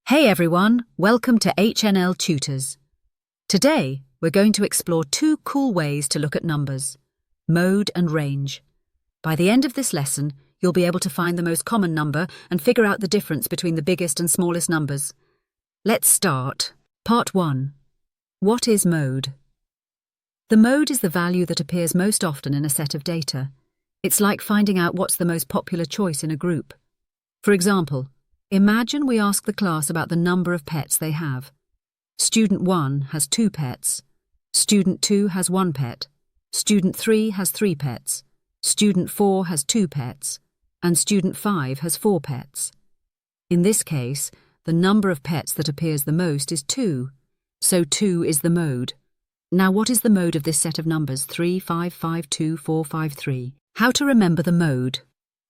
Hey everyone, welcome to HNL Tutors. Today, we're going to explore two cool ways to look at numbers, mode and range. By the end of this lesson, you'll be able to find the most common number and figure out the difference between the biggest and smallest numbers. Let's start. Part 1. What is mode? The mode is the value that appears most often in a set of data. It's like finding out what's the most popular choice in a group. For example, imagine we ask the class about the number of pets they have. Student 1 has 2 pets. Student 2 has 1 pet. Student 3 has 3 pets. Student 4 has 2 pets. And Student 5 has 4 pets. In this case, the number of pets that appears the most is 2. So 2 is the mode. Now what is the mode of this set of numbers 3, 5, 5, 2, 4, 5, 3? How to remember the mode?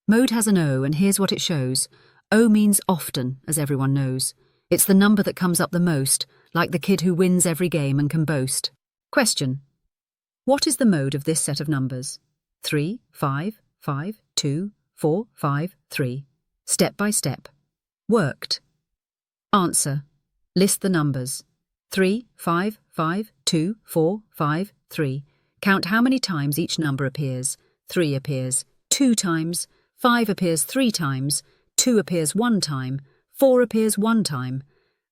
Mode has an O, and here's what it shows. O means often, as everyone knows. It's the number that comes up the most, like the kid who wins every game and can boast. Question. What is the mode of this set of numbers? 3, 5, 5, 2, 4, 5, 3. Step by step. Worked. Answer. List the numbers. 3, 5, 5, 2, 4, 5, 3. Count how many times each number appears. 3 appears 2 times, 5 appears 3 times, 2 appears 1 time, 4 appears 1 time.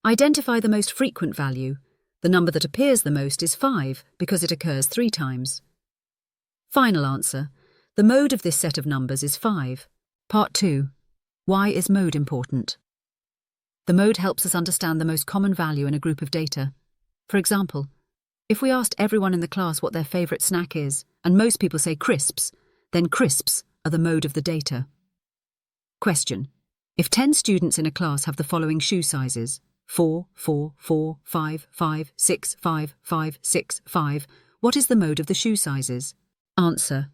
Identify the most frequent value. The number that appears the most is 5 because it occurs 3 times. Final answer. The mode of this set of numbers is 5. Part 2. Why is mode important? The mode helps us understand the most common value in a group of data. For example, if we asked everyone in the class what their favourite snack is, and most people say crisps, then crisps are the mode of the data. Question. If 10 students in a class have the following shoe sizes, 4, 4, 4, 5, 5, 6, 5, 5, 6, 5, what is the mode of the shoe sizes? Answer.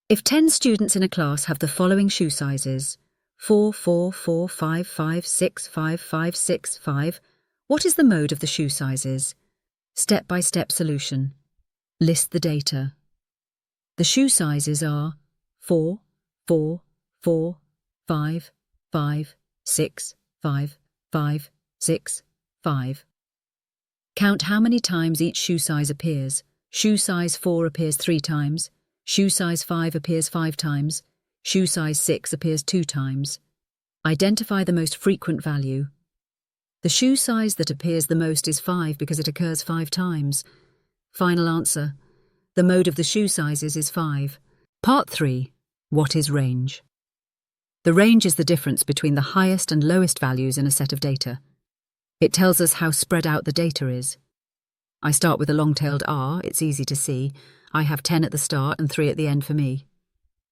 If 10 students in a class have the following shoe sizes, 4, 4, 4, 5, 5, 6, 5, 5, 6, 5, what is the mode of the shoe sizes? Step-by-step solution. List the data. The shoe sizes are 4, 4, 4, 5, 5, 6, 5, 5, 6, 5. Count how many times each shoe size appears. Shoe size 4 appears 3 times. Shoe size 5 appears 5 times. Shoe size 6 appears 2 times. Identify the most frequent value. The shoe size that appears the most is 5 because it occurs 5 times. Final answer. The mode of the shoe sizes is 5. Part 3. What is range? The range is the difference between the highest and lowest values in a set of data. It tells us how spread out the data is. I start with a long-tailed R, it's easy to see. I have 10 at the start and 3 at the end for me.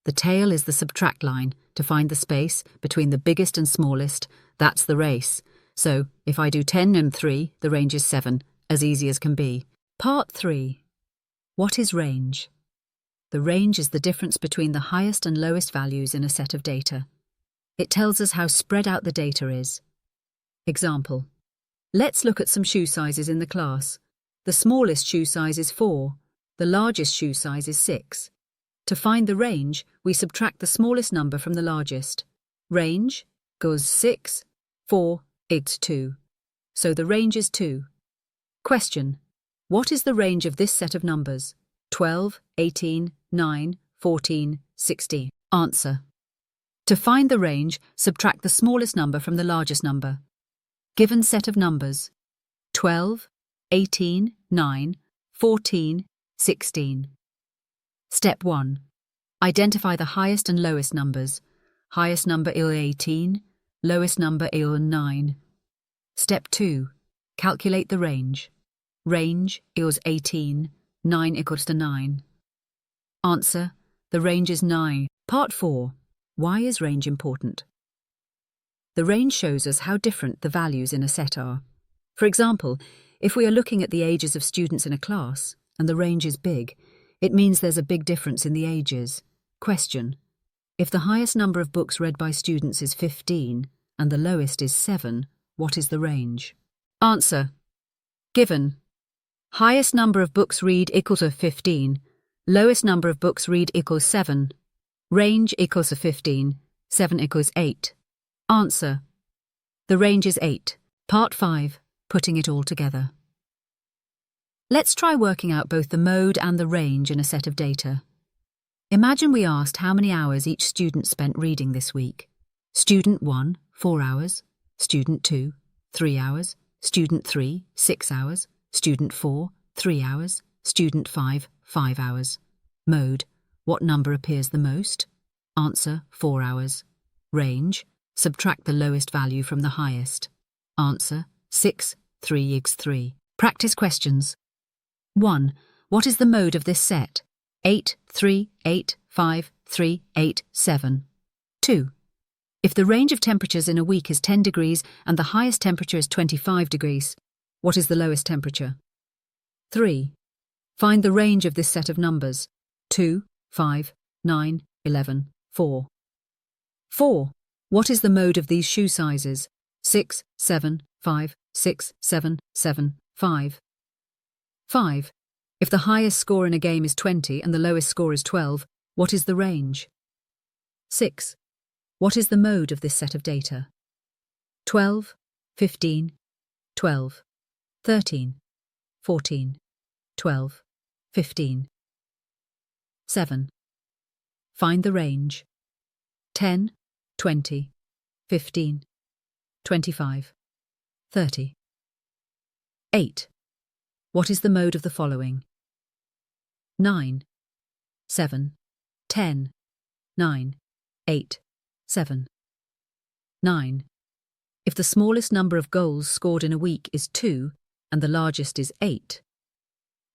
The tail is the subtract line. To find the space between the biggest and smallest, that's the race. So, if I do 10 and 3, the range is 7, as easy as can be. Part 3. What is range? The range is the difference between the highest and lowest values in a set of data. It tells us how spread out the data is. Example. Let's look at some shoe sizes in the class. The smallest shoe size is 4. The largest shoe size is 6. To find the range, we subtract the smallest number from the largest. Range goes 6, 4, equals 2. So the range is 2. Question. What is the range of this set of numbers? 12, 18, 9, 14, 16. Answer. To find the range, subtract the smallest number from the largest number. Given set of numbers. 12, 18, 9, 14, 16. Step 1. Identify the highest and lowest numbers. Highest number is 18, lowest number is 9. Step 2. Calculate the range. Range equals 18, 9 equals to 9. Answer. The range is 9. Part 4. Why is range important? The range shows us how different the values in a set are. For example, if we are looking at the ages of students in a class, and the range is big, it means there's a big difference in the ages. Question. If the highest number of books read by students is 15, and the lowest is 7, what is the range? Answer. Given. Highest number of books read equals to 15. Lowest number of books read equals 7. Range equals to 15. 7 equals 8. Answer. The range is 8. Part 5. Putting it all together. Let's try working out both the mode and the range in a set of data. Imagine we asked how many hours each student spent reading this week. Student 1, 4 hours. Student 2, 3 hours. Student 3, 6 hours. Student 4, 3 hours. Student 5, 5 hours. Mode: what number appears the most? Answer: 4 hours. Range: subtract the lowest value from the highest. Answer: 6, 3 equals 3. Practice questions. 1. What is the mode of this set? 8, 3, 8, 5, 3, 8, 7. 2. If the range of temperatures in a week is 10 degrees and the highest temperature is 25 degrees, what is the lowest temperature? 3. Find the range of this set of numbers. 2, 5, 9, 11, 4. 4. What is the mode of these shoe sizes? 6, 7, 5, 6, 7, 7, 5. 5. If the highest score in a game is 20 and the lowest score is 12, what is the range? 6. What is the mode of this set of data? 12, 15, 12, 13, 14, 12, 15. 7. Find the range. 10, 20, 15, 25, 30. 8. What is the mode of the following? 9, 7, 10, 9, 8, 7. 9. If the smallest number of goals scored in a week is 2 and the largest is 8,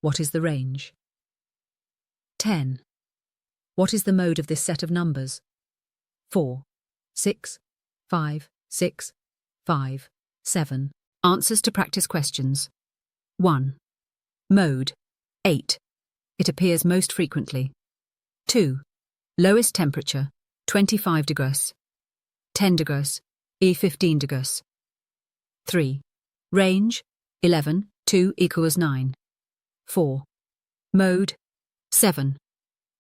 what is the range? 10. What is the mode of this set of numbers? 4, 6, 5, 6, 5, 7. Answers to practice questions. 1. Mode: 8. It appears most frequently. 2. Lowest temperature: 25 degrees. 10 degrees. 15 degrees. 3. Range: 11, 2 equals 9. 4. Mode: 7.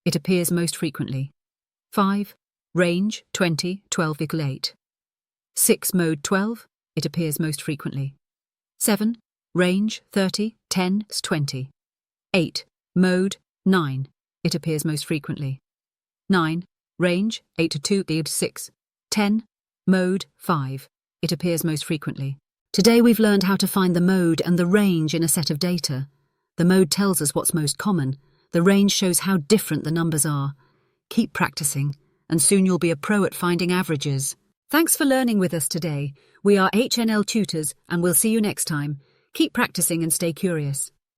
It appears most frequently. 5. Range: 20, 12 equals 8. 6. Mode: 12. It appears most frequently. 7. Range: 30, 10, 20. 8. Mode: 9. It appears most frequently. 9. Range: 8 to 2 equals 6. 10. Mode: 5. It appears most frequently. Today we've learned how to find the mode and the range in a set of data. The mode tells us what's most common. The range shows how different the numbers are. Keep practicing, and soon you'll be a pro at finding averages. Thanks for learning with us today. We are HNL Tutors, and we'll see you next time. Keep practicing and stay curious.